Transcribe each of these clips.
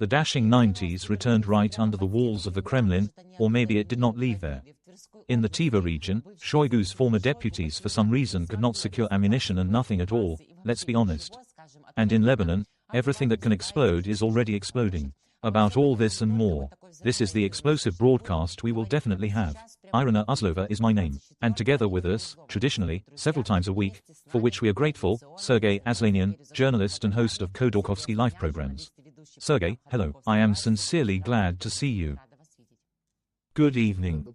The dashing 90s returned right under the walls of the Kremlin, or maybe it did not leave there. In the Tiva region, Shoigu's former deputies for some reason could not secure ammunition and nothing at all, let's be honest. And in Lebanon, everything that can explode is already exploding. About all this and more, this is the explosive broadcast we will definitely have. Irina Uzlova is my name, and together with us, traditionally, several times a week, for which we are grateful, Sergey Aslanian, journalist and host of Khodorkovsky live programs. Sergey, hello, I am sincerely glad to see you. Good evening.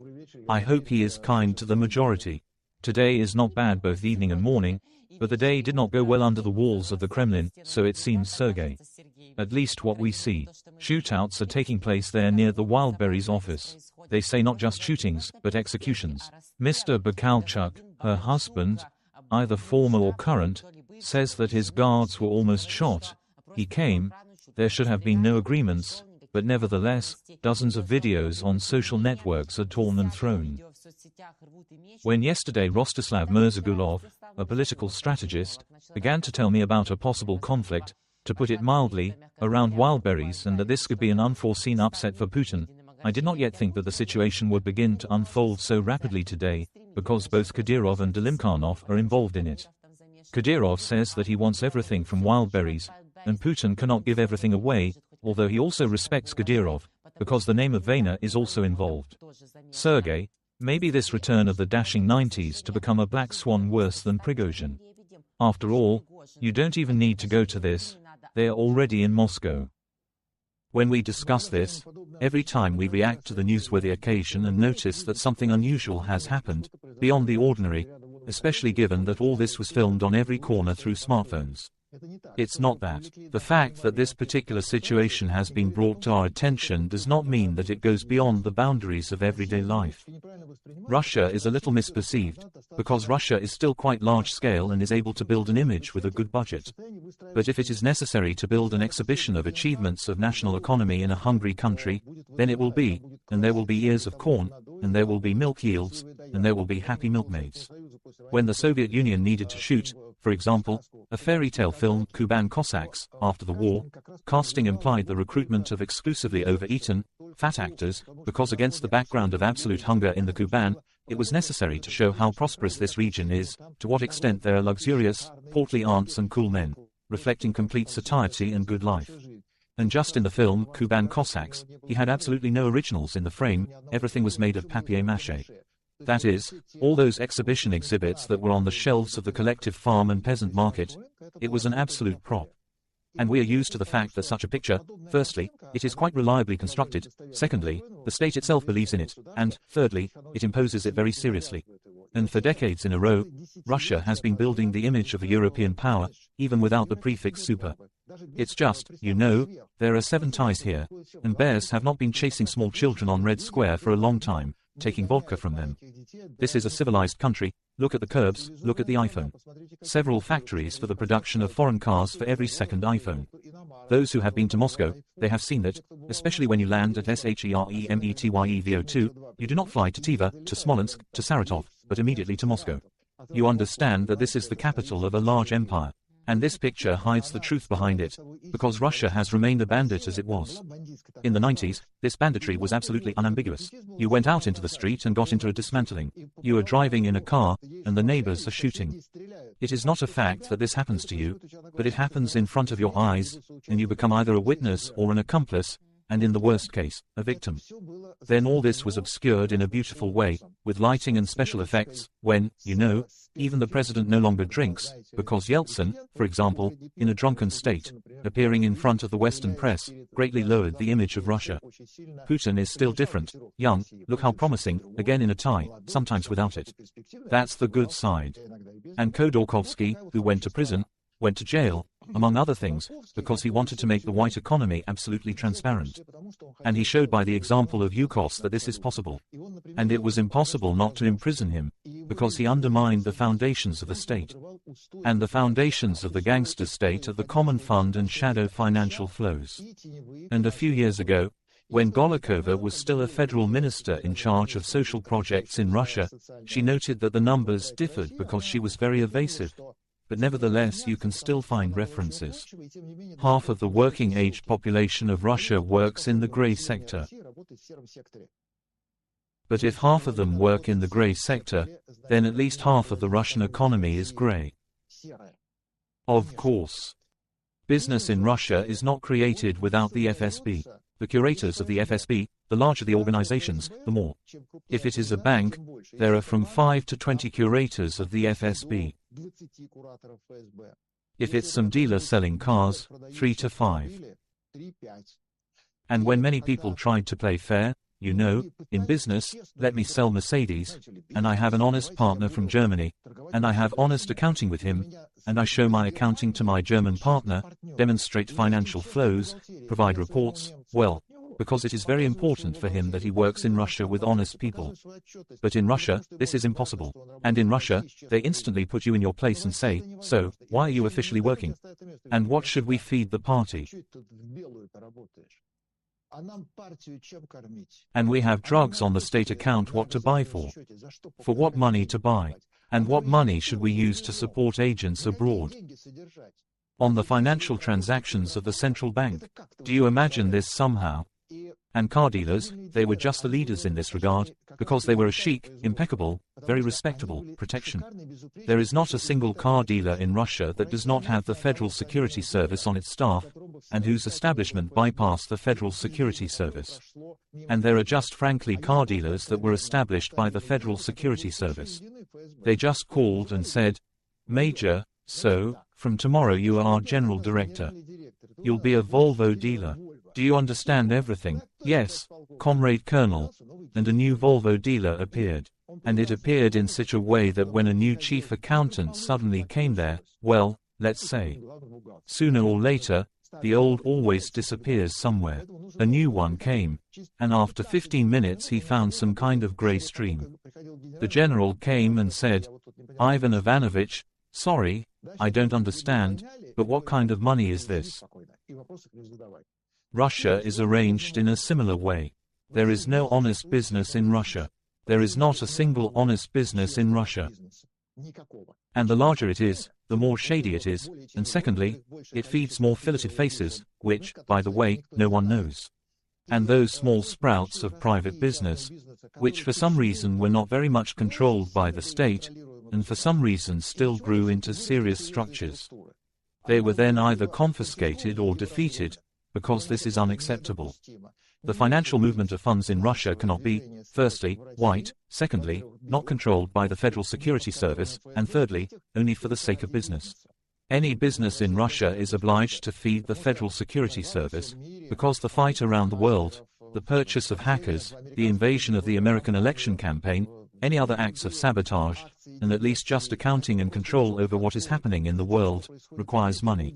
I hope he is kind to the majority. Today is not bad both evening and morning, but the day did not go well under the walls of the Kremlin, so it seems, Sergey. At least what we see. Shootouts are taking place there near the Wildberries office. They say not just shootings, but executions. Mr. Bakalchuk, her husband, either former or current, says that his guards were almost shot. He came, there should have been no agreements, but nevertheless, dozens of videos on social networks are torn and thrown. When yesterday Rostislav Mirzagulov, a political strategist, began to tell me about a possible conflict, to put it mildly, around Wildberries and that this could be an unforeseen upset for Putin, I did not yet think that the situation would begin to unfold so rapidly today, because both Kadyrov and Delimkhanov are involved in it. Kadyrov says that he wants everything from Wildberries, and Putin cannot give everything away, although he also respects Kadyrov, because the name of Vayner is also involved. Sergey, maybe this return of the dashing 90s to become a black swan worse than Prigozhin. After all, you don't even need to go to this, they are already in Moscow. When we discuss this, every time we react to the newsworthy occasion and notice that something unusual has happened, beyond the ordinary, especially given that all this was filmed on every corner through smartphones. It's not that. The fact that this particular situation has been brought to our attention does not mean that it goes beyond the boundaries of everyday life. Russia is a little misperceived, because Russia is still quite large scale and is able to build an image with a good budget. But if it is necessary to build an exhibition of achievements of national economy in a hungry country, then it will be, and there will be ears of corn, and there will be milk yields, and there will be happy milkmaids. When the Soviet Union needed to shoot, for example, a fairy tale film, Kuban Cossacks, after the war, casting implied the recruitment of exclusively overeaten, fat actors, because against the background of absolute hunger in the Kuban, it was necessary to show how prosperous this region is, to what extent there are luxurious, portly aunts and cool men, reflecting complete satiety and good life. And just in the film, Kuban Cossacks, he had absolutely no originals in the frame, everything was made of papier-mâché. That is, all those exhibition exhibits that were on the shelves of the collective farm and peasant market, it was an absolute prop. And we are used to the fact that such a picture, firstly, it is quite reliably constructed, secondly, the state itself believes in it, and, thirdly, it imposes it very seriously. And for decades in a row, Russia has been building the image of a European power, even without the prefix super. It's just, you know, there are 7 ties here, and bears have not been chasing small children on Red Square for a long time, taking vodka from them. This is a civilized country, look at the curbs, look at the iPhone. Several factories for the production of foreign cars for every second iPhone. Those who have been to Moscow, they have seen that, especially when you land at Sheremetyevo2, you do not fly to Tiva, to Smolensk, to Saratov, but immediately to Moscow. You understand that this is the capital of a large empire. And this picture hides the truth behind it, because Russia has remained a bandit as it was. In the 90s, this banditry was absolutely unambiguous. You went out into the street and got into a dismantling. You are driving in a car, and the neighbors are shooting. It is not a fact that this happens to you, but it happens in front of your eyes, and you become either a witness or an accomplice, and in the worst case, a victim. Then all this was obscured in a beautiful way, with lighting and special effects, when, you know, even the president no longer drinks, because Yeltsin, for example, in a drunken state, appearing in front of the Western press, greatly lowered the image of Russia. Putin is still different, young, look how promising, again in a tie, sometimes without it. That's the good side. And Khodorkovsky, who went to prison, went to jail, among other things, because he wanted to make the white economy absolutely transparent. And he showed by the example of Yukos that this is possible. And it was impossible not to imprison him, because he undermined the foundations of the state. And the foundations of the gangster state are the common fund and shadow financial flows. And a few years ago, when Golikova was still a federal minister in charge of social projects in Russia, she noted that the numbers differed because she was very evasive. but nevertheless you can still find references. Half of the working-age population of Russia works in the grey sector. But if half of them work in the grey sector, then at least half of the Russian economy is grey. Of course. Business in Russia is not created without the FSB. The curators of the FSB, the larger the organizations, the more. If it is a bank, there are from 5 to 20 curators of the FSB. If it's some dealer selling cars, 3 to 5. And when many people tried to play fair, you know, in business, let me sell Mercedes, and I have an honest partner from Germany, and I have honest accounting with him, and I show my accounting to my German partner, demonstrate financial flows, provide reports, well, because it is very important for him that he works in Russia with honest people. But in Russia, this is impossible. And in Russia, they instantly put you in your place and say, so, why are you officially working? And what should we feed the party? And we have drugs on the state account what to buy for. For what money to buy? And what money should we use to support agents abroad? On the financial transactions of the central bank. Do you imagine this somehow? And car dealers, they were just the leaders in this regard, because they were a chic, impeccable, very respectable protection. There is not a single car dealer in Russia that does not have the Federal Security Service on its staff, and whose establishment bypassed the Federal Security Service. And there are just frankly car dealers that were established by the Federal Security Service. They just called and said, Major, so, from tomorrow you are our general director. You'll be a Volvo dealer. Do you understand everything? Yes, Comrade Colonel. And a new Volvo dealer appeared. And it appeared in such a way that when a new chief accountant suddenly came there, well, let's say, sooner or later, the old always disappears somewhere. A new one came, and after 15 minutes he found some kind of grey stream. The general came and said, Ivan Ivanovich, sorry, I don't understand, but what kind of money is this? Russia is arranged in a similar way. There is no honest business in Russia. There is not a single honest business in Russia. And the larger it is, the more shady it is, and secondly, it feeds more filleted faces, which, by the way, no one knows. And those small sprouts of private business, which for some reason were not very much controlled by the state, and for some reason still grew into serious structures. They were then either confiscated or defeated, because this is unacceptable. The financial movement of funds in Russia cannot be, firstly, white, secondly, not controlled by the Federal Security Service, and thirdly, only for the sake of business. Any business in Russia is obliged to feed the Federal Security Service, because the fight around the world, the purchase of hackers, the invasion of the American election campaign, any other acts of sabotage, and at least just accounting and control over what is happening in the world, requires money.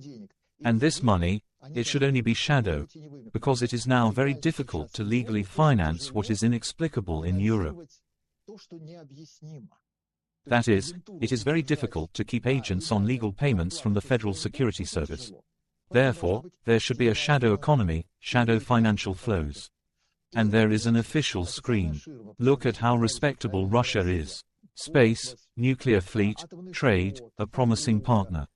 And this money, it should only be shadow, because it is now very difficult to legally finance what is inexplicable in Europe. That is, it is very difficult to keep agents on legal payments from the Federal Security Service. Therefore, there should be a shadow economy, shadow financial flows. And there is an official screen. Look at how respectable Russia is. Space, nuclear fleet, trade, a promising partner.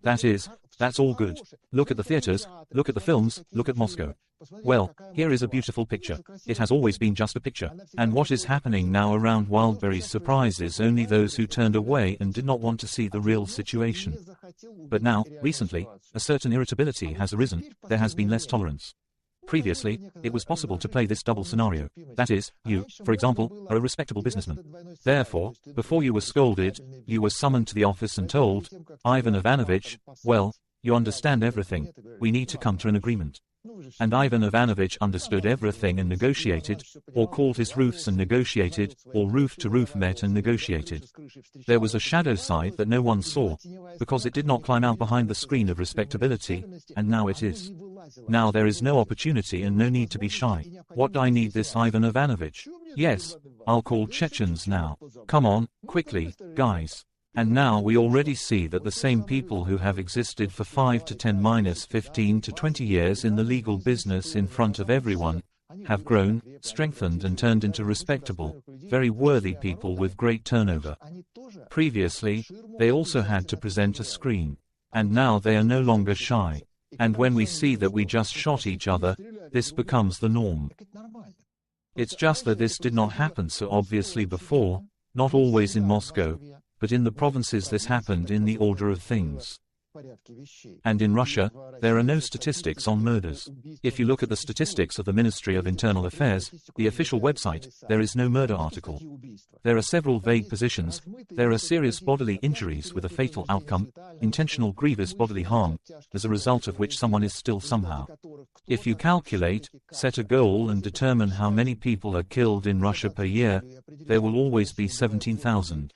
That is, that's all good. Look at the theaters, look at the films, look at Moscow. Well, here is a beautiful picture. It has always been just a picture. And what is happening now around Wildberries surprises only those who turned away and did not want to see the real situation. But now, recently, a certain irritability has arisen, there has been less tolerance. Previously, it was possible to play this double scenario. That is, you, for example, are a respectable businessman. Therefore, before you were scolded, you were summoned to the office and told, Ivan Ivanovich, well, you understand everything, we need to come to an agreement. And Ivan Ivanovich understood everything and negotiated, or called his roofs and negotiated, or roof to roof met and negotiated. There was a shadow side that no one saw, because it did not climb out behind the screen of respectability, and now it is. Now there is no opportunity and no need to be shy. What do I need this Ivan Ivanovich? Yes, I'll call Chechens now. Come on, quickly, guys. And now we already see that the same people who have existed for 5 to 10 - 15 to 20 years in the legal business in front of everyone, have grown, strengthened and turned into respectable, very worthy people with great turnover. Previously, they also had to present a screen. And now they are no longer shy. And when we see that we just shot each other, this becomes the norm. It's just that this did not happen so obviously before, not always in Moscow, but in the provinces this happened in the order of things. And in Russia, there are no statistics on murders. If you look at the statistics of the Ministry of Internal Affairs, the official website, there is no murder article. There are several vague positions. There are serious bodily injuries with a fatal outcome, intentional grievous bodily harm, as a result of which someone is still somehow. If you calculate, set a goal and determine how many people are killed in Russia per year, there will always be 17,000.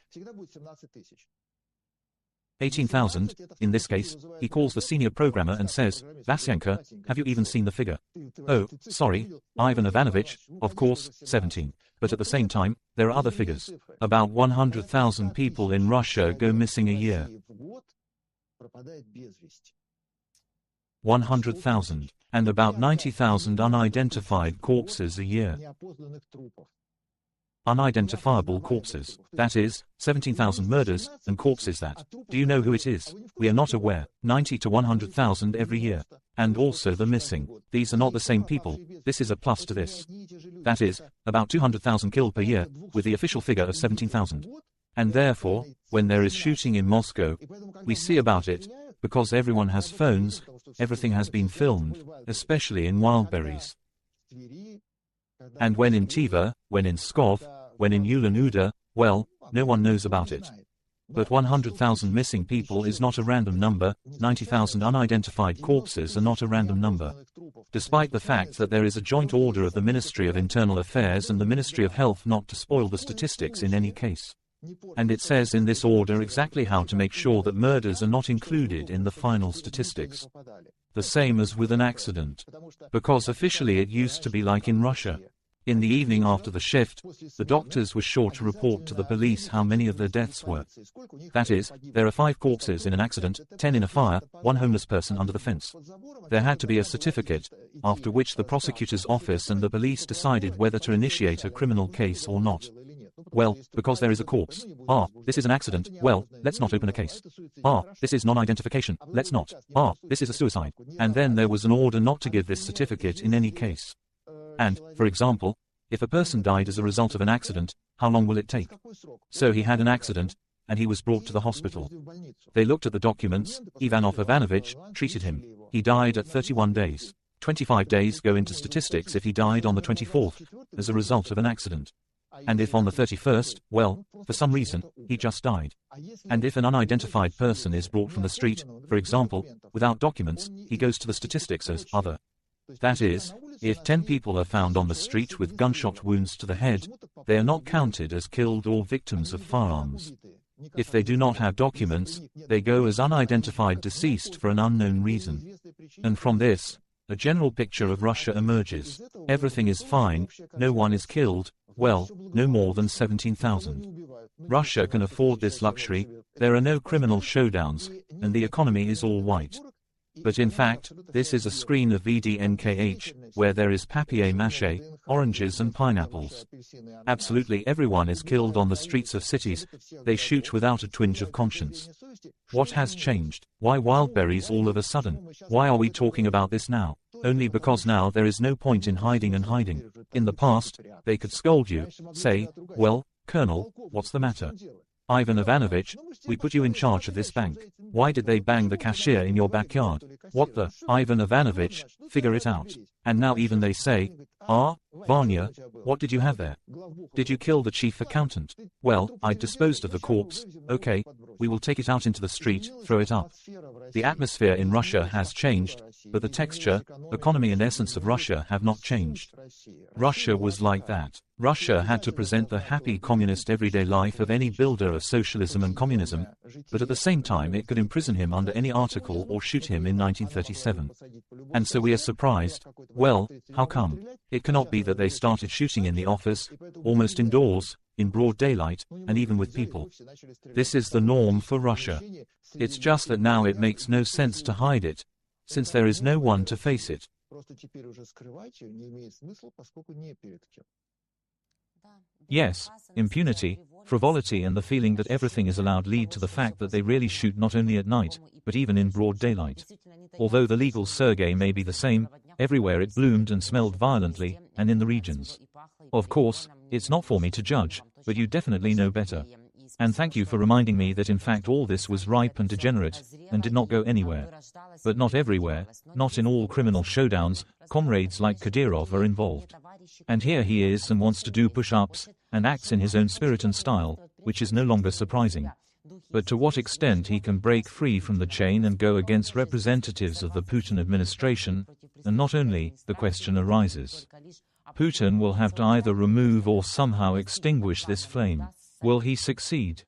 18,000, in this case. He calls the senior programmer and says, Vasyanka, have you even seen the figure? Oh, sorry, Ivan Ivanovich, of course, 17. But at the same time, there are other figures. About 100,000 people in Russia go missing a year. 100,000. And about 90,000 unidentified corpses a year. Unidentifiable corpses. That is, 17,000 murders, and corpses that. Do you know who it is? We are not aware. 90 to 100,000 every year. And also the missing. These are not the same people. This is a plus to this. That is, about 200,000 killed per year, with the official figure of 17,000. And therefore, when there is shooting in Moscow, we see about it, because everyone has phones, everything has been filmed, especially in Wildberries. And when in Tiva, when in Pskov, when in Ulan-Ude, well, no one knows about it. But 100,000 missing people is not a random number, 90,000 unidentified corpses are not a random number. Despite the fact that there is a joint order of the Ministry of Internal Affairs and the Ministry of Health not to spoil the statistics in any case. And it says in this order exactly how to make sure that murders are not included in the final statistics. The same as with an accident. Because officially it used to be like in Russia. In the evening after the shift, the doctors were sure to report to the police how many of their deaths were. That is, there are 5 corpses in an accident, 10 in a fire, 1 homeless person under the fence. There had to be a certificate, after which the prosecutor's office and the police decided whether to initiate a criminal case or not. Well, because there is a corpse. This is an accident. Well, let's not open a case. This is non-identification. Let's not. This is a suicide. And then there was an order not to give this certificate in any case. And, for example, if a person died as a result of an accident, how long will it take? So he had an accident, and he was brought to the hospital. They looked at the documents. Ivanov Ivanovich treated him. He died at 31 days. 25 days go into statistics if he died on the 24th, as a result of an accident. And if on the 31st, well, for some reason, he just died. And if an unidentified person is brought from the street, for example, without documents, he goes to the statistics as other. That is, if 10 people are found on the street with gunshot wounds to the head, they are not counted as killed or victims of firearms. If they do not have documents, they go as unidentified deceased for an unknown reason. And from this, a general picture of Russia emerges. Everything is fine, no one is killed, well, no more than 17,000. Russia can afford this luxury, there are no criminal showdowns, and the economy is all white. But in fact, this is a screen of VDNKH, where there is papier-mâché, oranges and pineapples. Absolutely everyone is killed on the streets of cities, they shoot without a twinge of conscience. What has changed? Why Wildberries all of a sudden? Why are we talking about this now? Only because now there is no point in hiding and hiding. In the past, they could scold you, say, well, Colonel, what's the matter? Ivan Ivanovich, we put you in charge of this bank. Why did they bang the cashier in your backyard? What the? Ivan Ivanovich, figure it out. And now even they say, Vanya, what did you have there? Did you kill the chief accountant? Well, I disposed of the corpse. Okay, we will take it out into the street, throw it up. The atmosphere in Russia has changed, but the texture, economy and essence of Russia have not changed. Russia was like that. Russia had to present the happy communist everyday life of any builder of socialism and communism, but at the same time it could imprison him under any article or shoot him in 1937. And so we are surprised. Well, how come? It cannot be that they started shooting in the office, almost indoors, in broad daylight, and even with people. This is the norm for Russia. It's just that now it makes no sense to hide it, since there is no one to face it. Yes, impunity, frivolity and the feeling that everything is allowed lead to the fact that they really shoot not only at night, but even in broad daylight. Although the legal Sergei may be the same, everywhere it bloomed and smelled violently, and in the regions. Of course, it's not for me to judge, but you definitely know better. And thank you for reminding me that in fact all this was ripe and degenerate, and did not go anywhere. But not everywhere, not in all criminal showdowns, comrades like Kадыров are involved. And here he is and wants to do push-ups, and acts in his own spirit and style, which is no longer surprising. But to what extent he can break free from the chain and go against representatives of the Putin administration, and not only, the question arises. Putin will have to either remove or somehow extinguish this flame. Will he succeed?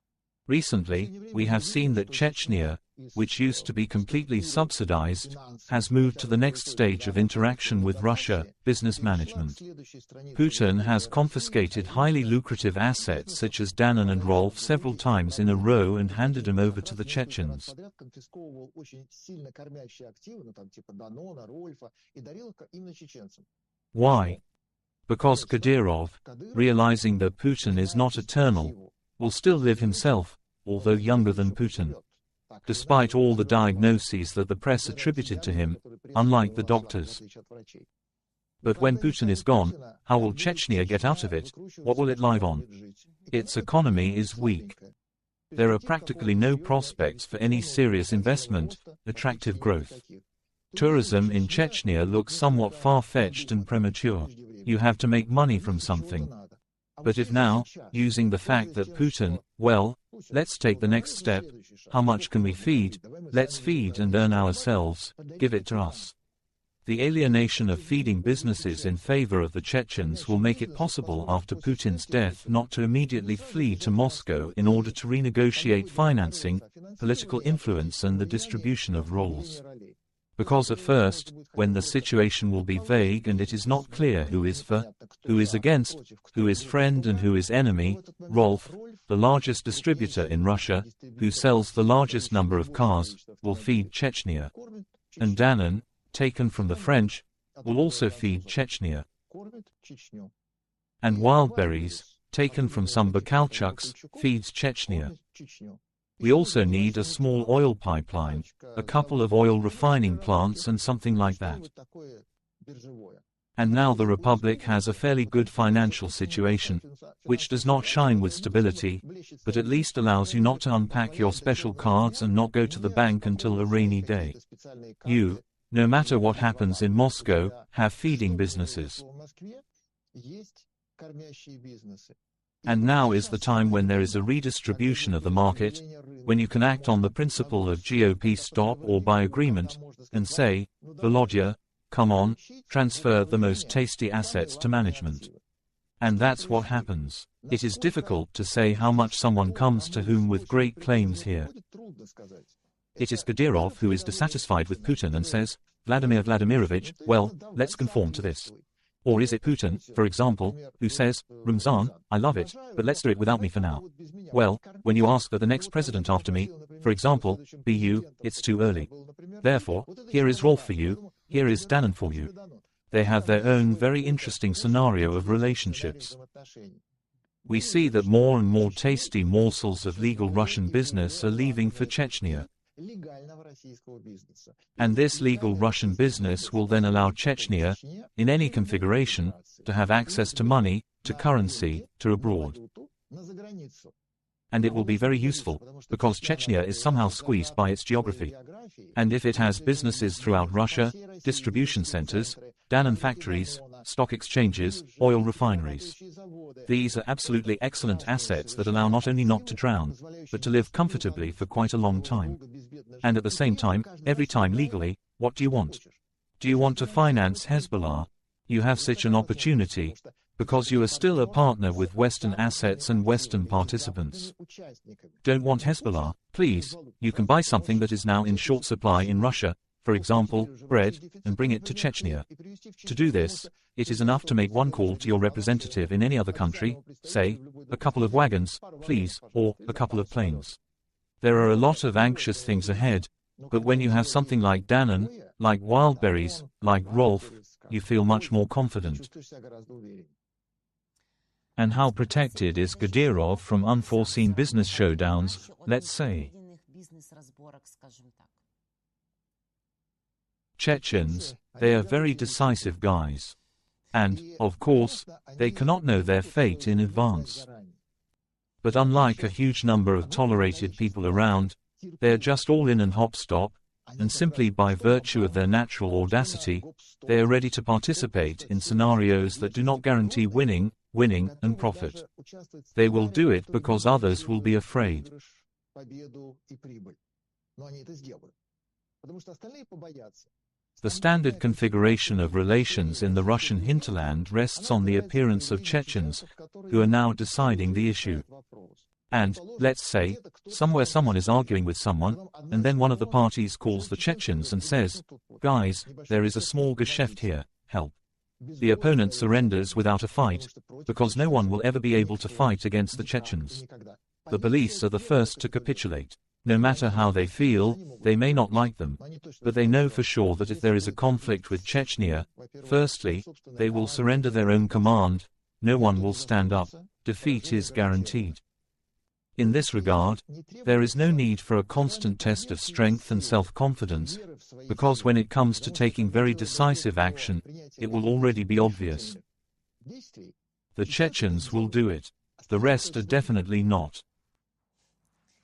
Recently, we have seen that Chechnya, which used to be completely subsidized, has moved to the next stage of interaction with Russia, business management. Putin has confiscated highly lucrative assets such as Danon and Rolf several times in a row and handed them over to the Chechens. Why? Because Kadyrov, realizing that Putin is not eternal, will still live himself, although younger than Putin. Despite all the diagnoses that the press attributed to him, unlike the doctors. But when Putin is gone, how will Chechnya get out of it? What will it live on? Its economy is weak. There are practically no prospects for any serious investment, attractive growth. Tourism in Chechnya looks somewhat far-fetched and premature. You have to make money from something. But if now, using the fact that Putin, well, let's take the next step, how much can we feed? Let's feed and earn ourselves, give it to us. The alienation of feeding businesses in favor of the Chechens will make it possible after Putin's death not to immediately flee to Moscow in order to renegotiate financing, political influence and the distribution of roles. Because at first, when the situation will be vague and it is not clear who is for, who is against, who is friend and who is enemy, Rolf, the largest distributor in Russia, who sells the largest number of cars, will feed Chechnya. And Danon, taken from the French, will also feed Chechnya. And Wildberries, taken from some Bakalchuks, feeds Chechnya. We also need a small oil pipeline, a couple of oil refining plants and something like that. And now the Republic has a fairly good financial situation, which does not shine with stability, but at least allows you not to unpack your special cards and not go to the bank until a rainy day. You, no matter what happens in Moscow, have feeding businesses. And now is the time when there is a redistribution of the market, when you can act on the principle of GOP stop or by agreement, and say, Volodya, come on, transfer the most tasty assets to management. And that's what happens. It is difficult to say how much someone comes to whom with great claims here. It is Kadyrov who is dissatisfied with Putin and says, Vladimir Vladimirovich, well, let's conform to this. Or is it Putin, for example, who says, Ramzan, I love it, but let's do it without me for now. Well, when you ask that the next president after me, for example, be you, it's too early. Therefore, here is Rolf for you, here is Danon for you. They have their own very interesting scenario of relationships. We see that more and more tasty morsels of legal Russian business are leaving for Chechnya. And this legal Russian business will then allow Chechnya, in any configuration, to have access to money, to currency, to abroad. And it will be very useful, because Chechnya is somehow squeezed by its geography. And if it has businesses throughout Russia, distribution centers, Danon factories, stock exchanges, oil refineries. These are absolutely excellent assets that allow not only not to drown, but to live comfortably for quite a long time. And at the same time, every time legally, what do you want? Do you want to finance Hezbollah? You have such an opportunity, because you are still a partner with Western assets and Western participants. Don't want Hezbollah? Please, you can buy something that is now in short supply in Russia, for example, bread, and bring it to Chechnya. To do this, it is enough to make one call to your representative in any other country, say, a couple of wagons, please, or a couple of planes. There are a lot of anxious things ahead, but when you have something like Danon, like Wildberries, like Rolf, you feel much more confident. And how protected is Kadyrov from unforeseen business showdowns, let's say? Chechens, they are very decisive guys. And, of course, they cannot know their fate in advance. But unlike a huge number of tolerated people around, they are just all in and hop-stop, and simply by virtue of their natural audacity, they are ready to participate in scenarios that do not guarantee winning, and profit. They will do it because others will be afraid. The standard configuration of relations in the Russian hinterland rests on the appearance of Chechens, who are now deciding the issue. And, let's say, somewhere someone is arguing with someone, and then one of the parties calls the Chechens and says, "Guys, there is a small geschäft here, help." The opponent surrenders without a fight, because no one will ever be able to fight against the Chechens. The police are the first to capitulate. No matter how they feel, they may not like them, but they know for sure that if there is a conflict with Chechnya, firstly, they will surrender their own command, no one will stand up, defeat is guaranteed. In this regard, there is no need for a constant test of strength and self-confidence, because when it comes to taking very decisive action, it will already be obvious. The Chechens will do it. The rest are definitely not.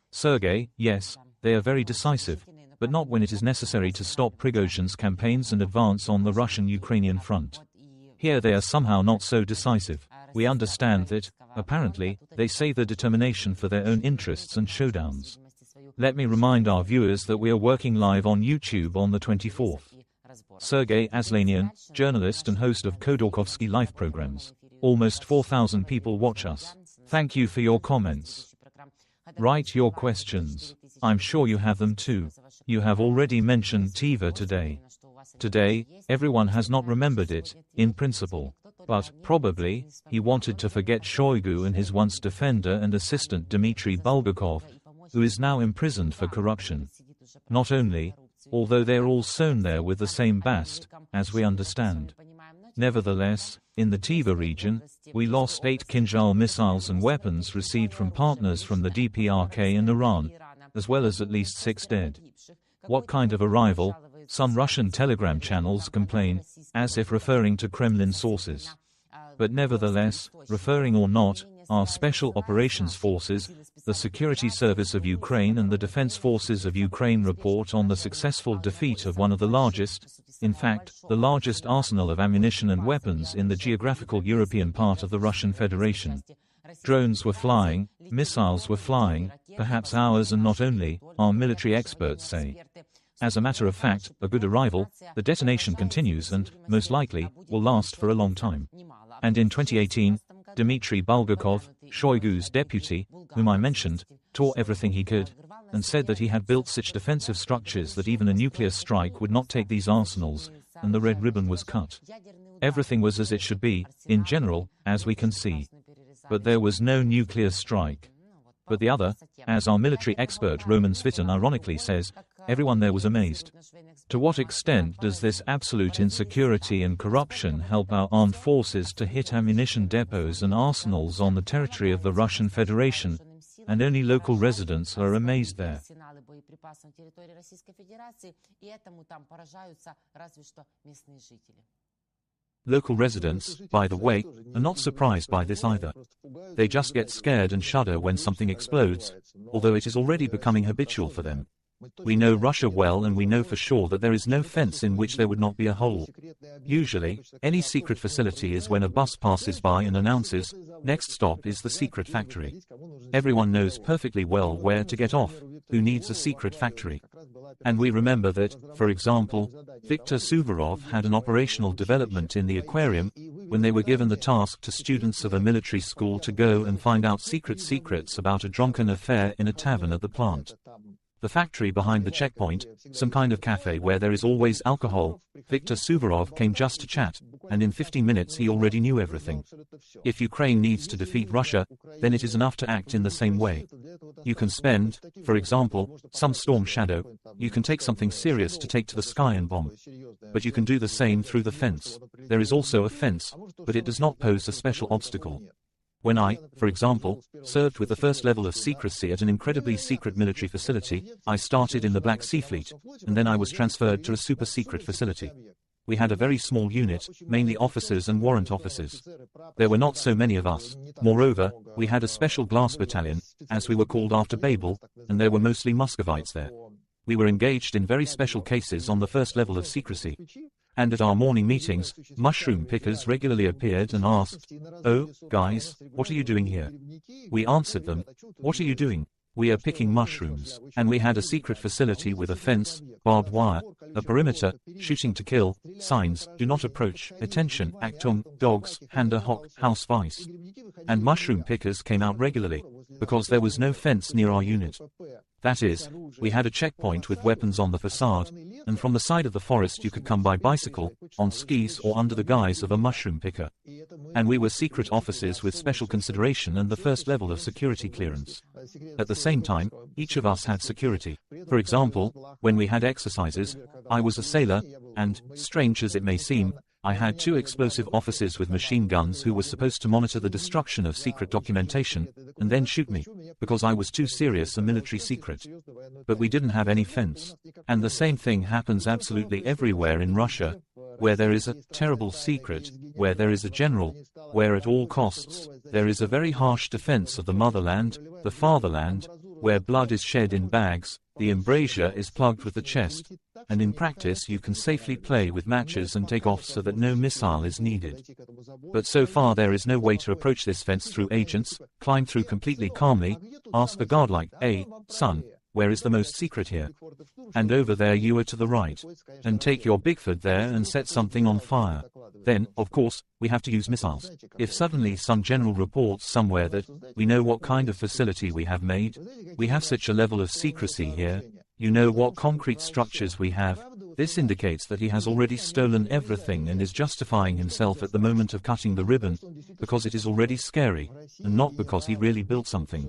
Sergei, yes, they are very decisive, but not when it is necessary to stop Prigozhin's campaigns and advance on the Russian-Ukrainian front. Here they are somehow not so decisive. We understand that, apparently, they say the determination for their own interests and showdowns. Let me remind our viewers that we are working live on YouTube on the 24th. Sergey Aslanian, journalist and host of Khodorkovsky Life programs. Almost 4,000 people watch us. Thank you for your comments. Write your questions. I'm sure you have them too. You have already mentioned Tiva today. Today, everyone has not remembered it, in principle. But, probably, he wanted to forget Shoigu and his once defender and assistant Dmitry Bulgakov, who is now imprisoned for corruption. Not only, although they're all sewn there with the same bast, as we understand. Nevertheless, in the Tiva region, we lost 8 Kinjal missiles and weapons received from partners from the DPRK and Iran, as well as at least 6 dead. What kind of arrival? Some Russian telegram channels complain, as if referring to Kremlin sources. But nevertheless, referring or not, our Special Operations Forces, the Security Service of Ukraine and the Defense Forces of Ukraine report on the successful defeat of one of the largest, in fact, the largest arsenal of ammunition and weapons in the geographical European part of the Russian Federation. Drones were flying, missiles were flying, perhaps ours and not only, our military experts say. As a matter of fact, a good arrival, the detonation continues and, most likely, will last for a long time. And in 2018, Dmitry Bulgakov, Shoigu's deputy, whom I mentioned, tore everything he could, and said that he had built such defensive structures that even a nuclear strike would not take these arsenals, and the red ribbon was cut. Everything was as it should be, in general, as we can see. But there was no nuclear strike. But the other, as our military expert Roman Sviton ironically says, everyone there was amazed. To what extent does this absolute insecurity and corruption help our armed forces to hit ammunition depots and arsenals on the territory of the Russian Federation, and only local residents are amazed there? Local residents, by the way, are not surprised by this either. They just get scared and shudder when something explodes, although it is already becoming habitual for them. We know Russia well and we know for sure that there is no fence in which there would not be a hole. Usually, any secret facility is when a bus passes by and announces, "Next stop is the secret factory." Everyone knows perfectly well where to get off, who needs a secret factory. And we remember that, for example, Viktor Suvorov had an operational development in the aquarium, when they were given the task to students of a military school to go and find out secrets about a drunken affair in a tavern at the plant. The factory behind the checkpoint, some kind of cafe where there is always alcohol, Viktor Suvorov came just to chat, and in 15 minutes he already knew everything. If Ukraine needs to defeat Russia, then it is enough to act in the same way. You can spend, for example, some storm shadow, you can take something serious to take to the sky and bomb. But you can do the same through the fence. There is also a fence, but it does not pose a special obstacle. When I, for example, served with the first level of secrecy at an incredibly secret military facility, I started in the Black Sea Fleet, and then I was transferred to a super secret facility. We had a very small unit, mainly officers and warrant officers. There were not so many of us. Moreover, we had a special glass battalion, as we were called after Babel, and there were mostly Muscovites there. We were engaged in very special cases on the first level of secrecy. And at our morning meetings, mushroom pickers regularly appeared and asked, "Oh, guys, what are you doing here?" We answered them, "What are you doing? We are picking mushrooms." And we had a secret facility with a fence, barbed wire, a perimeter, shooting to kill, signs, "Do not approach, attention, Achtung, dogs, Handa hoc, house vice." And mushroom pickers came out regularly, because there was no fence near our unit. That is, we had a checkpoint with weapons on the facade, and from the side of the forest you could come by bicycle, on skis or under the guise of a mushroom picker. And we were secret officers with special consideration and the first level of security clearance. At the same time, each of us had security. For example, when we had exercises, I was a sailor, and, strange as it may seem, I had 2 explosive officers with machine guns who were supposed to monitor the destruction of secret documentation, and then shoot me, because I was too serious a military secret. But we didn't have any fence. And the same thing happens absolutely everywhere in Russia, where there is a terrible secret, where there is a general, where at all costs, there is a very harsh defense of the motherland, the fatherland, where blood is shed in bags, the embrasure is plugged with the chest, and in practice you can safely play with matches and take off so that no missile is needed. But so far there is no way to approach this fence through agents, climb through completely calmly, ask the guard like, "Hey, son, where is the most secret here? And over there you are to the right. And take your Bigfoot there and set something on fire." Then, of course, we have to use missiles. If suddenly some general reports somewhere that, "We know what kind of facility we have made. We have such a level of secrecy here. You know what concrete structures we have." This indicates that he has already stolen everything and is justifying himself at the moment of cutting the ribbon, because it is already scary, and not because he really built something.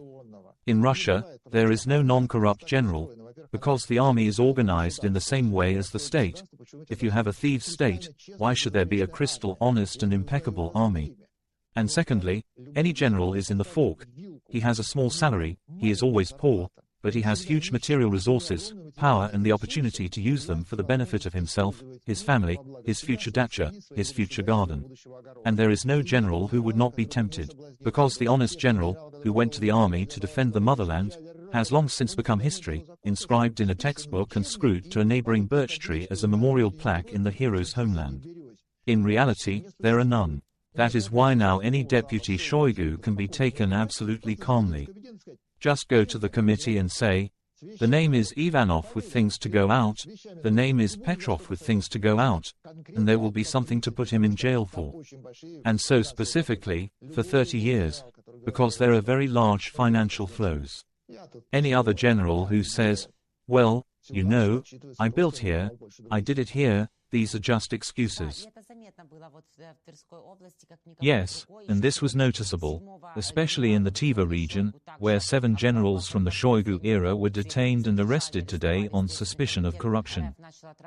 In Russia, there is no non-corrupt general, because the army is organized in the same way as the state. If you have a thieves' state, why should there be a crystal honest and impeccable army? And secondly, any general is in the fork. He has a small salary, he is always poor, but he has huge material resources, power and the opportunity to use them for the benefit of himself, his family, his future dacha, his future garden. And there is no general who would not be tempted, because the honest general, who went to the army to defend the motherland, has long since become history, inscribed in a textbook and screwed to a neighboring birch tree as a memorial plaque in the hero's homeland. In reality, there are none. That is why now any deputy Shойgu can be taken absolutely calmly. Just go to the committee and say, "The name is Ivanov with things to go out, the name is Petrov with things to go out," and there will be something to put him in jail for. And so specifically, for 30 years, because there are very large financial flows. Any other general who says, "Well, you know, I built here, I did it here," these are just excuses. Yes, and this was noticeable, especially in the Tiva region, where 7 generals from the Shoigu era were detained and arrested today on suspicion of corruption.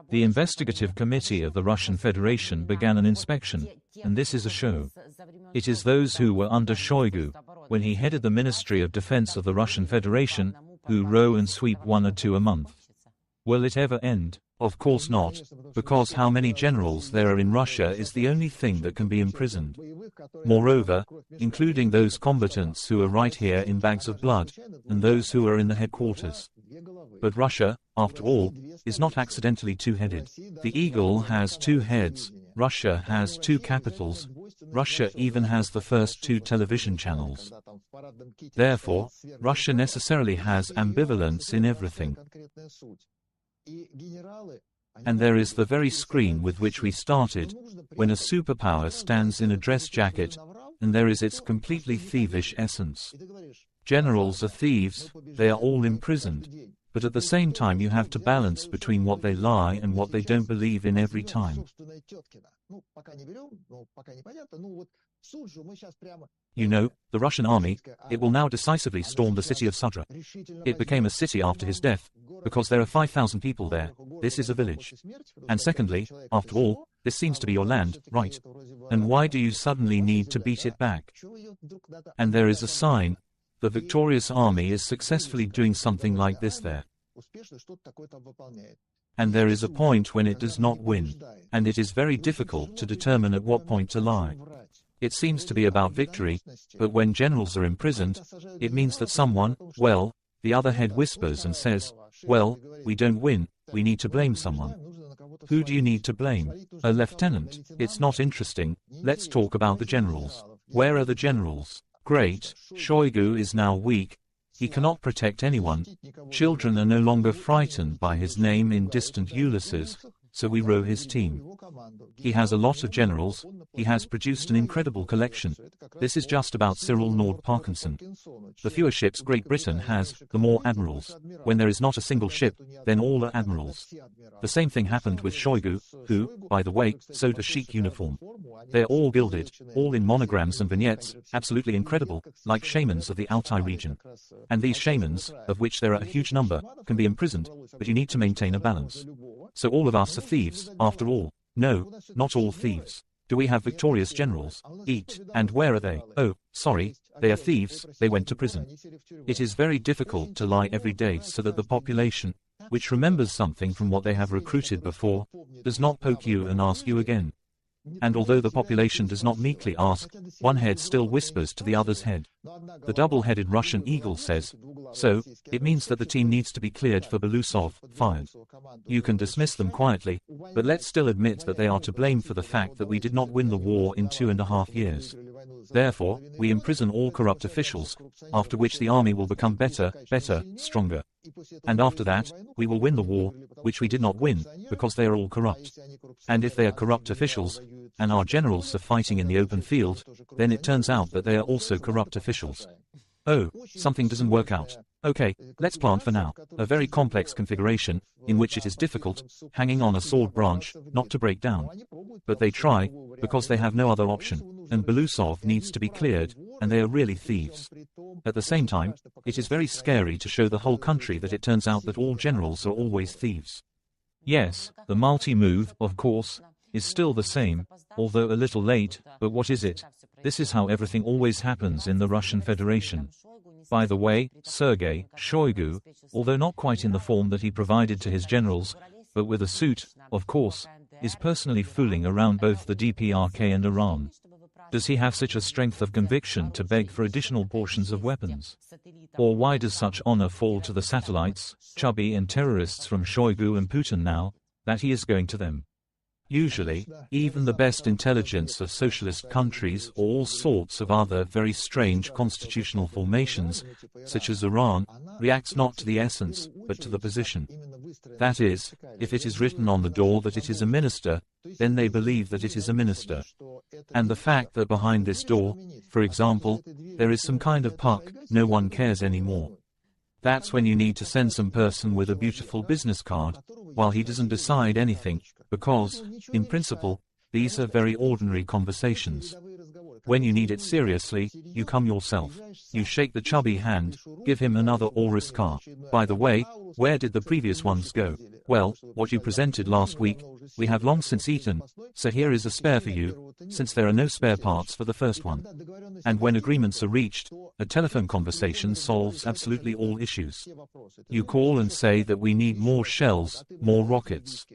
The investigative committee of the Russian Federation began an inspection, and this is a show. It is those who were under Shoigu, when he headed the Ministry of Defense of the Russian Federation, who row and sweep 1 or 2 a month. Will it ever end? Of course not, because how many generals there are in Russia is the only thing that can be imprisoned. Moreover, including those combatants who are right here in bags of blood, and those who are in the headquarters. But Russia, after all, is not accidentally two-headed. The eagle has 2 heads, Russia has 2 capitals, Russia even has the first 2 television channels. Therefore, Russia necessarily has ambivalence in everything. And there is the very screen with which we started, when a superpower stands in a dress jacket, and there is its completely thievish essence. Generals are thieves, they are all imprisoned, but at the same time you have to balance between what they lie and what they don't believe in every time. You know, the Russian army, it will now decisively storm the city of Sudra. It became a city after his death, because there are 5,000 people there. This is a village. And secondly, after all, this seems to be your land, right? And why do you suddenly need to beat it back? And there is a sign. The victorious army is successfully doing something like this there. And there is a point when it does not win, and it is very difficult to determine at what point to lie. It seems to be about victory, but when generals are imprisoned, it means that someone, well, the other head whispers and says, well, we don't win, we need to blame someone. Who do you need to blame? A lieutenant. It's not interesting. Let's talk about the generals. Where are the generals? Great. Šojgu is now weak. He cannot protect anyone. Children are no longer frightened by his name in distant Ulysses, so we row his team. He has a lot of generals. He has produced an incredible collection. This is just about Cyril Nord Parkinson. The fewer ships Great Britain has, the more admirals. When there is not a single ship, then all are admirals. The same thing happened with Šojgu, who, by the way, sewed a chic uniform. They're all gilded, all in monograms and vignettes, absolutely incredible, like shamans of the Altai region. And these shamans, of which there are a huge number, can be imprisoned, but you need to maintain a balance. So all of us are thieves, after all. No, not all thieves. Do we have victorious generals? Eat. And where are they? Oh, sorry, they are thieves, they went to prison. It is very difficult to lie every day so that the population, which remembers something from what they have recruited before, does not poke you and ask you again. And although the population does not meekly ask, one head still whispers to the other's head. The double-headed Russian eagle says, so, it means that the team needs to be cleared for Belousov, fired. You can dismiss them quietly, but let's still admit that they are to blame for the fact that we did not win the war in 2.5 years. Therefore, we imprison all corrupt officials, after which the army will become better, stronger. And after that, we will win the war, which we did not win, because they are all corrupt. And if they are corrupt officials, and our generals are fighting in the open field, then it turns out that they are also corrupt officials. Oh, something doesn't work out. Okay, let's plant for now. A very complex configuration, in which it is difficult, hanging on a sword branch, not to break down. But they try, because they have no other option, and Belousov needs to be cleared, and they are really thieves. At the same time, it is very scary to show the whole country that it turns out that all generals are always thieves. Yes, the multi-move, of course, is still the same, although a little late, but what is it? This is how everything always happens in the Russian Federation. By the way, Sergei, Šojgu, although not quite in the form that he provided to his generals, but with a suit, of course, is personally fooling around both the DPRK and Iran. Does he have such a strength of conviction to beg for additional portions of weapons? Or why does such honor fall to the satellites, chubby and terrorists from Šojgu and Putin now, that he is going to them? Usually, even the best intelligence of socialist countries or all sorts of other very strange constitutional formations, such as Iran, reacts not to the essence, but to the position. That is, if it is written on the door that it is a minister, then they believe that it is a minister. And the fact that behind this door, for example, there is some kind of puck, no one cares anymore. That's when you need to send some person with a beautiful business card, while he doesn't decide anything, because, in principle, these are very ordinary conversations. When you need it seriously, you come yourself. You shake the chubby hand, give him another Oris car. By the way, where did the previous ones go? Well, what you presented last week, we have long since eaten, so here is a spare for you, since there are no spare parts for the first one. And when agreements are reached, a telephone conversation solves absolutely all issues. You call and say that we need more shells, more rockets.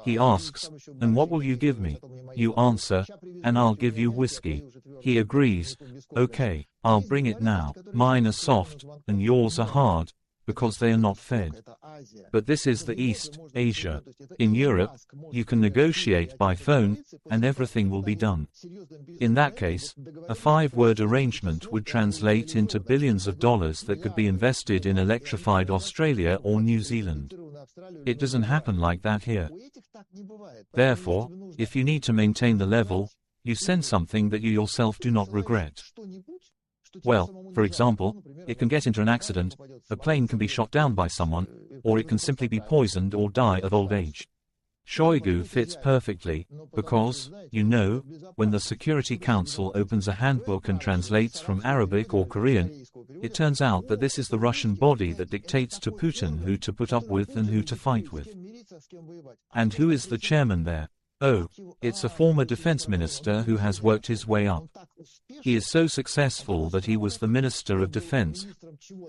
He asks, and what will you give me? You answer, and I'll give you whiskey. He agrees, okay, I'll bring it now. Mine are soft, and yours are hard, because they are not fed. But this is the East, Asia. In Europe, you can negotiate by phone, and everything will be done. In that case, a 5-word arrangement would translate into billions of dollars that could be invested in electrified Australia or New Zealand. It doesn't happen like that here. Therefore, if you need to maintain the level, you send something that you yourself do not regret. Well, for example, it can get into an accident, a plane can be shot down by someone, or it can simply be poisoned or die of old age. Šojgu fits perfectly, because, you know, when the Security Council opens a handbook and translates from Arabic or Korean, it turns out that this is the Russian body that dictates to Putin who to put up with and who to fight with. And who is the chairman there? Oh, it's a former defense minister who has worked his way up. He is so successful that he was the Minister of Defense,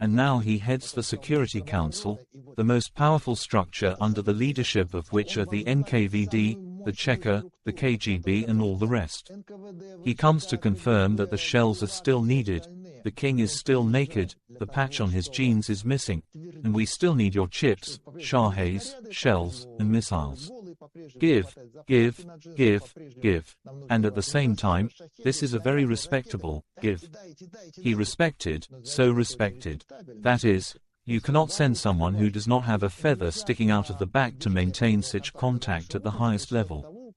and now he heads the Security Council, the most powerful structure under the leadership of which are the NKVD, the Cheka, the KGB and all the rest. He comes to confirm that the shells are still needed, the king is still naked, the patch on his jeans is missing, and we still need your chips, shahes, shells, and missiles. Give, give, give, give. And at the same time, this is a very respectable give. He respected, so respected. That is, you cannot send someone who does not have a feather sticking out of the back to maintain such contact at the highest level.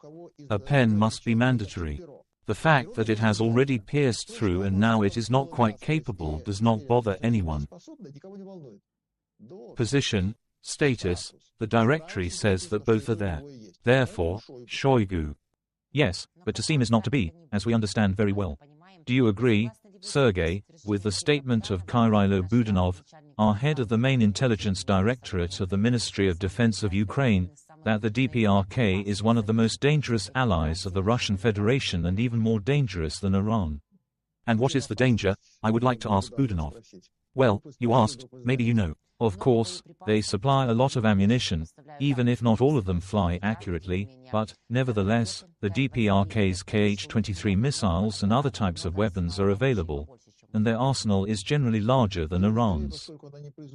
A pen must be mandatory. The fact that it has already pierced through and now it is not quite capable does not bother anyone. Position, status, the directory says that both are there. Therefore, Shойgu. Yes, but to seem is not to be, as we understand very well. Do you agree, Sergei, with the statement of Kyrilo Budanov, our head of the main intelligence directorate of the Ministry of Defense of Ukraine, that the DPRK is one of the most dangerous allies of the Russian Federation and even more dangerous than Iran? And what is the danger? I would like to ask Budanov. Well, you asked, maybe you know. Of course, they supply a lot of ammunition, even if not all of them fly accurately, but, nevertheless, the DPRK's Kh-23 missiles and other types of weapons are available, and their arsenal is generally larger than Iran's.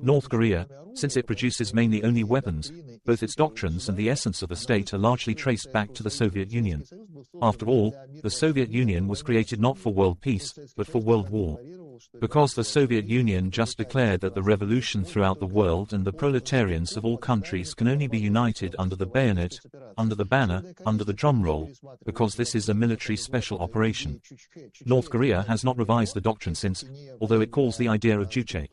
North Korea, since it produces mainly only weapons, both its doctrines and the essence of the state are largely traced back to the Soviet Union. After all, the Soviet Union was created not for world peace, but for world war. Because the Soviet Union just declared that the revolution throughout the world and the proletarians of all countries can only be united under the bayonet, under the banner, under the drum roll, because this is a military special operation. North Korea has not revised the doctrine since, although it calls the idea of Juche.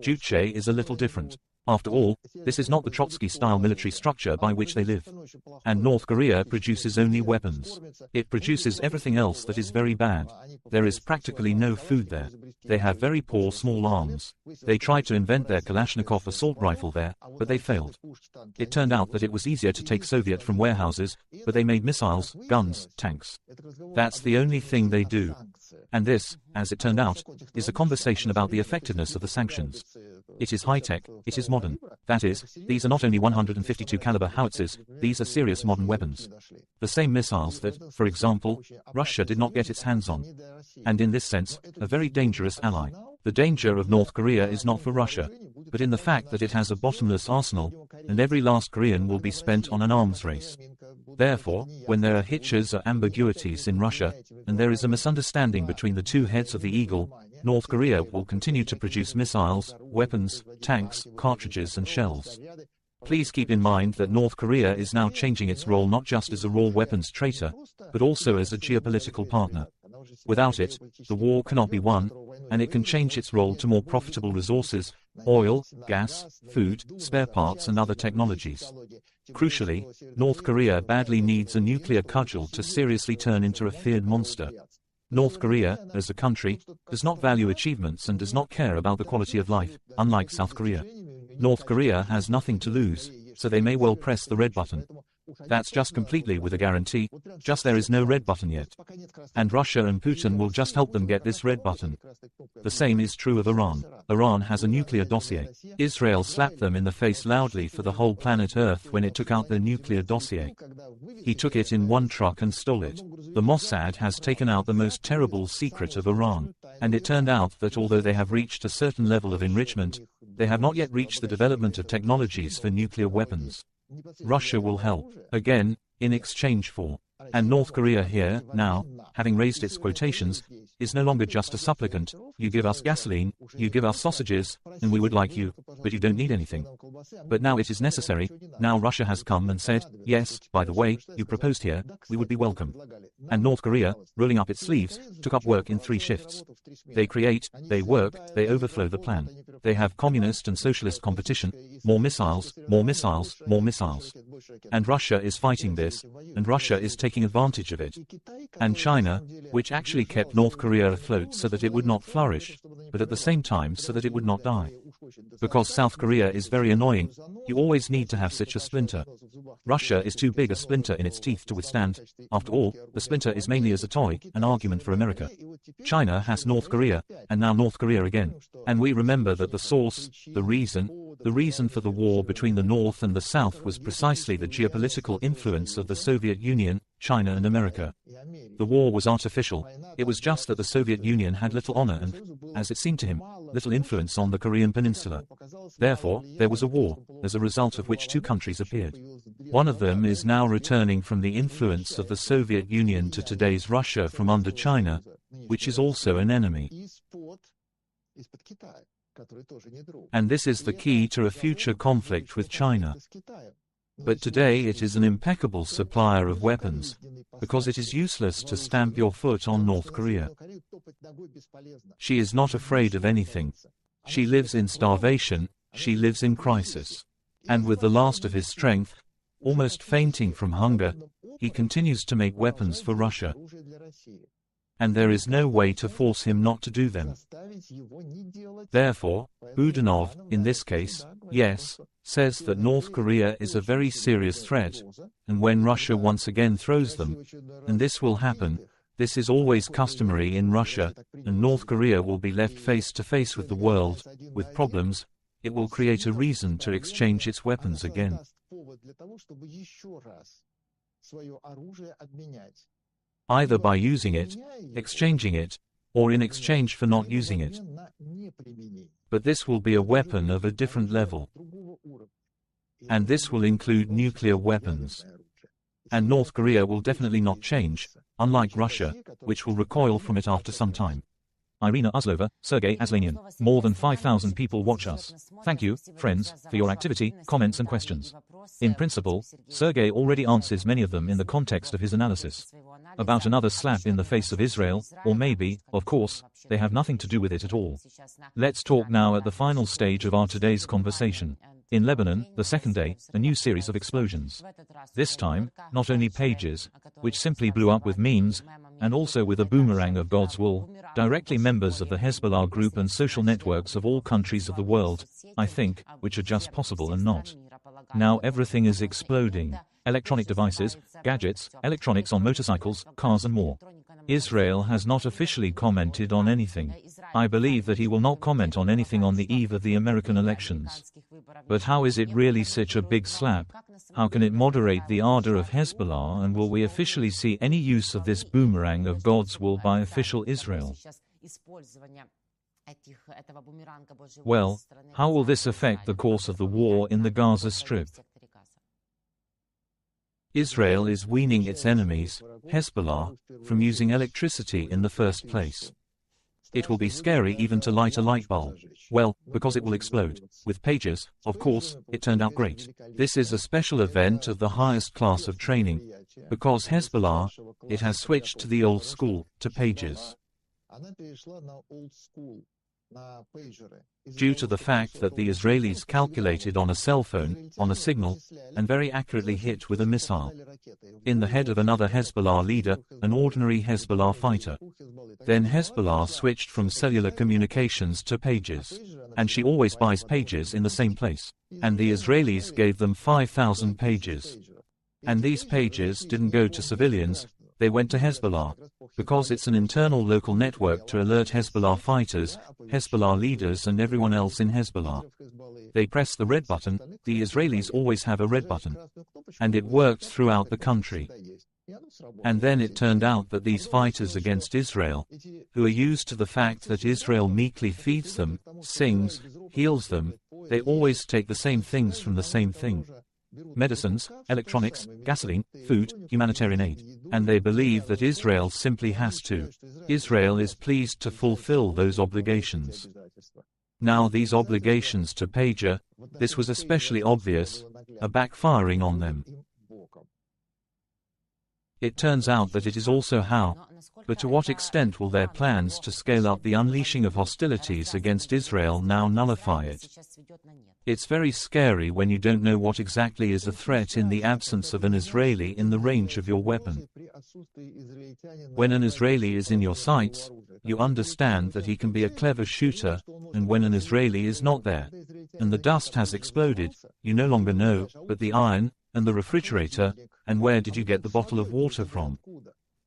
Juche is a little different. After all, this is not the Trotsky-style military structure by which they live. And North Korea produces only weapons. It produces everything else that is very bad. There is practically no food there. They have very poor small arms. They tried to invent their Kalashnikov assault rifle there, but they failed. It turned out that it was easier to take Soviet from warehouses, but they made missiles, guns, tanks. That's the only thing they do. And this, as it turned out, is a conversation about the effectiveness of the sanctions. It is high-tech, it is modern. That is, these are not only 152 caliber howitzers, these are serious modern weapons. The same missiles that, for example, Russia did not get its hands on. And in this sense, a very dangerous ally. The danger of North Korea is not for Russia, but in the fact that it has a bottomless arsenal, and every last Korean will be spent on an arms race. Therefore, when there are hitches or ambiguities in Russia, and there is a misunderstanding between the two heads of the eagle, North Korea will continue to produce missiles, weapons, tanks, cartridges and shells. Please keep in mind that North Korea is now changing its role not just as a raw weapons traitor, but also as a geopolitical partner. Without it, the war cannot be won, and it can change its role to more profitable resources, oil, gas, food, spare parts and other technologies. Crucially, North Korea badly needs a nuclear cudgel to seriously turn into a feared monster. North Korea, as a country, does not value achievements and does not care about the quality of life, unlike South Korea. North Korea has nothing to lose, so they may well press the red button. That's just completely with a guarantee, just there is no red button yet. And Russia and Putin will just help them get this red button. The same is true of Iran. Iran has a nuclear dossier. Israel slapped them in the face loudly for the whole planet Earth when it took out their nuclear dossier. He took it in one truck and stole it. The Mossad has taken out the most terrible secret of Iran. And it turned out that although they have reached a certain level of enrichment, they have not yet reached the development of technologies for nuclear weapons. Russia will help, again, in exchange for. And North Korea here, now, having raised its quotations, is no longer just a supplicant. You give us gasoline, you give us sausages, and we would like you, but you don't need anything. But now it is necessary. Now Russia has come and said, yes, by the way, you proposed here, we would be welcome. And North Korea, rolling up its sleeves, took up work in 3 shifts. They create, they work, they overflow the plan. They have communist and socialist competition, more missiles, more missiles, more missiles. And Russia is fighting this, and Russia is taking advantage of it. And China, which actually kept North Korea afloat so that it would not flourish, but at the same time so that it would not die. Because South Korea is very annoying, you always need to have such a splinter. Russia is too big a splinter in its teeth to withstand. After all, the splinter is mainly as a toy, an argument for America. China has North Korea, and now North Korea again. And we remember that the source, the reason for the war between the North and the South was precisely the geopolitical influence of the Soviet Union, China and America. The war was artificial. It was just that the Soviet Union had little honor and, as it seemed to him, little influence on the Korean peninsula. Therefore, there was a war, as a result of which two countries appeared. One of them is now returning from the influence of the Soviet Union to today's Russia from under China, which is also an enemy. And this is the key to a future conflict with China. But today it is an impeccable supplier of weapons, because it is useless to stamp your foot on North Korea. She is not afraid of anything. She lives in starvation, she lives in crisis. And with the last of his strength, almost fainting from hunger, he continues to make weapons for Russia. And there is no way to force him not to do them. Therefore, Budanov, in this case, yes, says that North Korea is a very serious threat, and when Russia once again throws them, and this will happen, this is always customary in Russia, and North Korea will be left face to face with the world, with problems, it will create a reason to exchange its weapons again. Either by using it, exchanging it, or in exchange for not using it. But this will be a weapon of a different level. And this will include nuclear weapons. And North Korea will definitely not change, unlike Russia, which will recoil from it after some time. Irina Uzlova, Sergey Aslanian. More than 5,000 people watch us. Thank you, friends, for your activity, comments and questions. In principle, Sergey already answers many of them in the context of his analysis. About another slap in the face of Israel, or maybe, of course, they have nothing to do with it at all. Let's talk now at the final stage of our today's conversation. In Lebanon, the second day, a new series of explosions. This time, not only pages, which simply blew up with memes, and also with a boomerang of God's wool, directly members of the Hezbollah group and social networks of all countries of the world, I think, which are just possible and not. Now everything is exploding. Electronic devices, gadgets, electronics on motorcycles, cars and more. Israel has not officially commented on anything. I believe that he will not comment on anything on the eve of the American elections. But how is it really such a big slap? How can it moderate the ardor of Hezbollah, and will we officially see any use of this boomerang of God's wool by official Israel? Well, how will this affect the course of the war in the Gaza Strip? Israel is weaning its enemies, Hezbollah, from using electricity in the first place. It will be scary even to light a light bulb. Well, because it will explode. With pages, of course, it turned out great. This is a special event of the highest class of training. Because Hezbollah, it has switched to the old school, to pages. Due to the fact that the Israelis calculated on a cell phone, on a signal, and very accurately hit with a missile in the head of another Hezbollah leader, an ordinary Hezbollah fighter. Then Hezbollah switched from cellular communications to pages. And she always buys pages in the same place. And the Israelis gave them 5,000 pages. And these pages didn't go to civilians, they went to Hezbollah, because it's an internal local network to alert Hezbollah fighters, Hezbollah leaders and everyone else in Hezbollah. They press the red button, the Israelis always have a red button. And it worked throughout the country. And then it turned out that these fighters against Israel, who are used to the fact that Israel meekly feeds them, sings, heals them, they always take the same things from the same thing. Medicines, electronics, gasoline, food, humanitarian aid. And they believe that Israel simply has to. Israel is pleased to fulfill those obligations. Now these obligations to pager, this was especially obvious, are backfiring on them. It turns out that it is also how, but to what extent will their plans to scale up the unleashing of hostilities against Israel now nullify it? It's very scary when you don't know what exactly is a threat in the absence of an Israeli in the range of your weapon. When an Israeli is in your sights, you understand that he can be a clever shooter, and when an Israeli is not there, and the dust has exploded, you no longer know, but the iron, And the refrigerator, and where did you get the bottle of water from?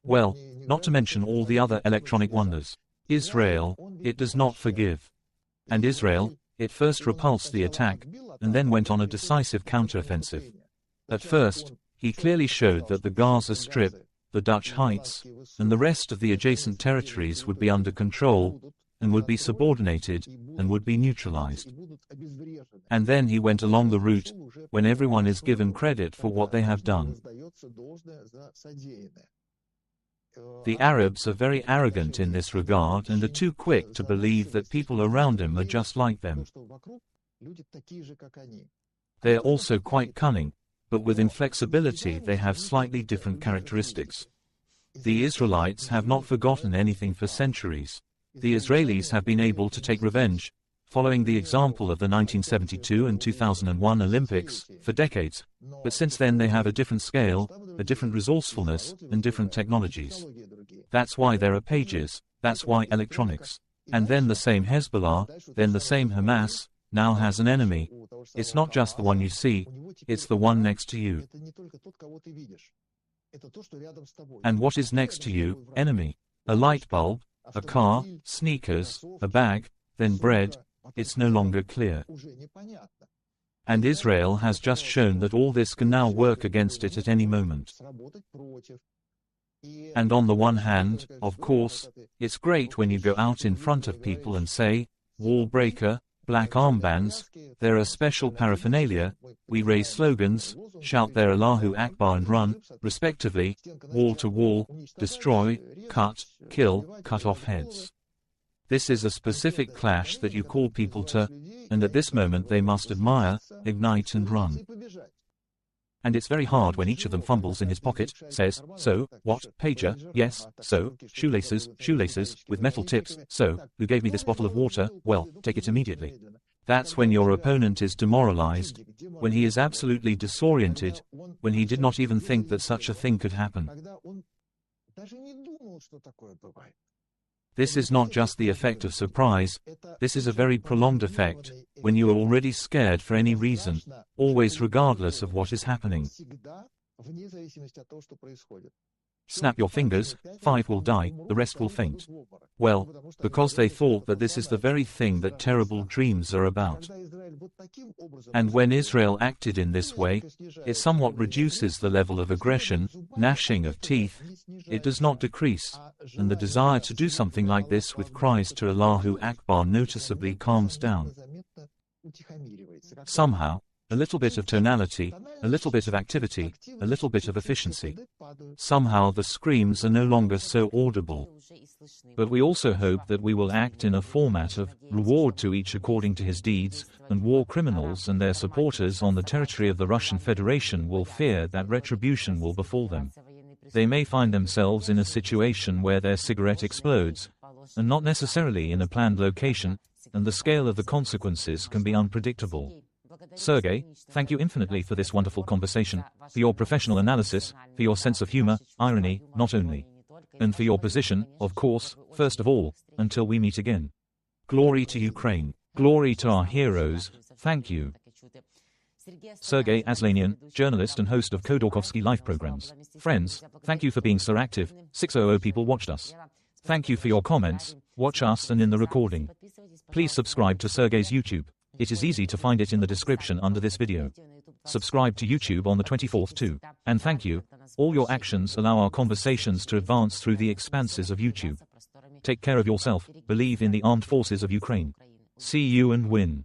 Well, not to mention all the other electronic wonders. Israel, it does not forgive. And Israel, it first repulsed the attack, and then went on a decisive counteroffensive. At first, he clearly showed that the Gaza Strip, the Dutch Heights, and the rest of the adjacent territories would be under control, and would be subordinated, and would be neutralized. And then he went along the route, when everyone is given credit for what they have done. The Arabs are very arrogant in this regard and are too quick to believe that people around him are just like them. They are also quite cunning, but with inflexibility they have slightly different characteristics. The Israelites have not forgotten anything for centuries. The Israelis have been able to take revenge, following the example of the 1972 and 2001 Olympics, for decades. But since then they have a different scale, a different resourcefulness, and different technologies. That's why there are pages, that's why electronics. And then the same Hezbollah, then the same Hamas, now has an enemy. It's not just the one you see, it's the one next to you. And what is next to you, enemy? A light bulb, a car, sneakers, a bag, then bread. It's no longer clear. And Israel has just shown that all this can now work against it at any moment. And on the one hand, of course, it's great when you go out in front of people and say, wall breaker, black armbands, there are special paraphernalia, we raise slogans, shout their Allahu Akbar and run, respectively, wall to wall, destroy, cut, kill, cut off heads. This is a specific clash that you call people to, and at this moment they must admire, ignite and run. And it's very hard when each of them fumbles in his pocket, says, so, what, pager, yes, so, shoelaces, with metal tips, so, who gave me this bottle of water, well, take it immediately. That's when your opponent is demoralized, when he is absolutely disoriented, when he did not even think that such a thing could happen. This is not just the effect of surprise, this is a very prolonged effect, when you are already scared for any reason, always regardless of what is happening. Snap your fingers, 5 will die, the rest will faint. Well, because they thought that this is the very thing that terrible dreams are about. And when Israel acted in this way, it somewhat reduces the level of aggression, gnashing of teeth, it does not decrease, and the desire to do something like this with cries to Allahu Akbar noticeably calms down. Somehow, a little bit of tonality, a little bit of activity, a little bit of efficiency. Somehow the screams are no longer so audible. But we also hope that we will act in a format of reward to each according to his deeds, and war criminals and their supporters on the territory of the Russian Federation will fear that retribution will befall them. They may find themselves in a situation where their cigarette explodes, and not necessarily in a planned location, and the scale of the consequences can be unpredictable. Sergey, thank you infinitely for this wonderful conversation, for your professional analysis, for your sense of humor, irony, not only, and for your position, of course, first of all, until we meet again. Glory to Ukraine. Glory to our heroes. Thank you. Sergey Aslanian, journalist and host of Khodorkovsky live programs. Friends, thank you for being so active. 600 people watched us. Thank you for your comments. Watch us and in the recording. Please subscribe to Sergey's YouTube. It is easy to find it in the description under this video. Subscribe to YouTube on the 24th too. And thank you. All your actions allow our conversations to advance through the expanses of YouTube. Take care of yourself. Believe in the armed forces of Ukraine. See you and win.